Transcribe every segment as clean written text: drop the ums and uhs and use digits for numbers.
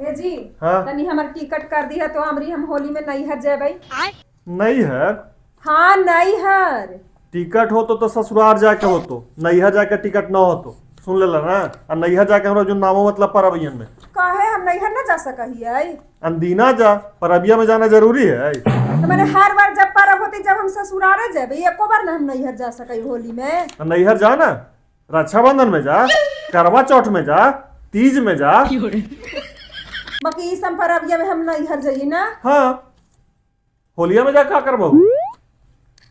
ए जी हाँ। तनी हमार टिकट कर दी है तो हम होली में नैहर जेबै। नहीं है हाँ नैहर। टिकट हो तो ससुराल जाके हो तो नैहर जाके टिकट न हो तो सुन लेला ना। और नैहर जाके हमरा जो नामो मतलब परबियन में काहे हम नैहर न जा सकहियै? अंदीना जा परबिया में जाना जरूरी है। तो मैंने हर बार जब परब होती जब हम ससुरारे जेबै, एको बार न हम नैहर जा सकै होली में। नैहर जा ना, रक्षाबंधन में जा, करवा चौथ में जा, तीज में जा। बाकी ई सब परबिया में हम नैहर जाइए ना। हाँ होलिया में जा का करबहू?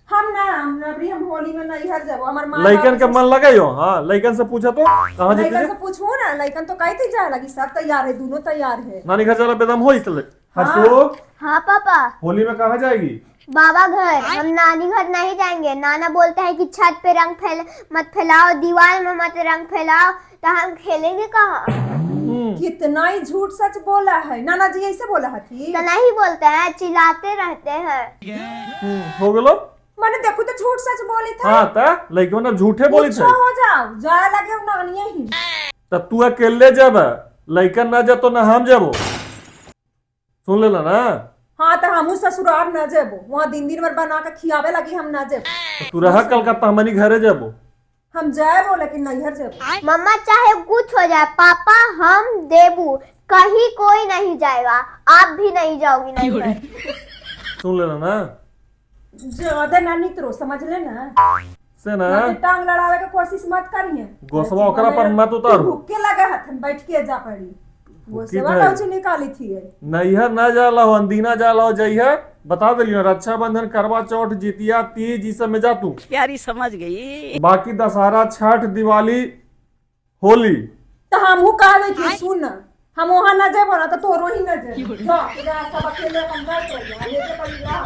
हम होली में नैहर जाबो। हमर माँ लइकन के मन लगे हो। हाँ लइकन से पूछा तो कहाँ लइकन जीते से पूछू ना, लइकन तो कहते जाए लगी सब तैयार है, दोनों तैयार है। नानी घर चला बेदम हो इसलिए। हाँ। हर्षो हाँ पापा। होली में कहाँ जाएगी? बाबा घर। हम नानी घर नहीं जाएंगे। नाना बोलता है कि छत पे रंग मत फैलाओ, दीवार में मत रंग फैलाओ, तो हम खेलेंगे कहाँ? कितना ही झूठ सच बोला है। नाना जी ऐसे बोला है थी तो नहीं बोलते हैं, चिल्लाते रहते हैं। हो गलो मैंने देखो तो झूठ सच बोली था। हाँ ता लइकन ना झूठे बोली थे। हो जाओ जाए लगे नानिया ही। त तू अकेले जब लइकन ना जा तो ना हम जाबो। सुन लेला ना। हाँ तो हम ससुराल न जेबो, वहाँ दिन दिन भर बना के खियावे लगी हम न जेबो। तो तू रहा कलकत्ता हमनी घरे जाबो। हम जाएबो लेकिन नैहर जेबो। मम्मा चाहे कुछ हो जाए, पापा हम देबू, कहीं कोई नहीं जाएगा, आप भी नहीं जाओगी नहीं। सुन लेला ना। ज्यादा ना नितरो समझ ले ना। से ना टांग लड़ावे के कोशिश मत करिए। गोसवा ओकरा पर मत उतार। भूखे लगे हथन बैठ के जा पड़ी। वो सेवा कौची निकाली थी। नैहर ना जाला हो, अंदीना जाला हो जाइए। बता दिलियो रक्षाबंधन, करवा चौथ, जितिया, तीज ई सब में जा तू। प्यारी समझ गई। बाकी दशहरा, छठ, दिवाली, होली तो हमहू कहले कि सुन हम वहाँ न जेबो ना तो तोरो ही न जेबो। जा सब अकेले हम बैठ रहिए, लेके पड़ी जा।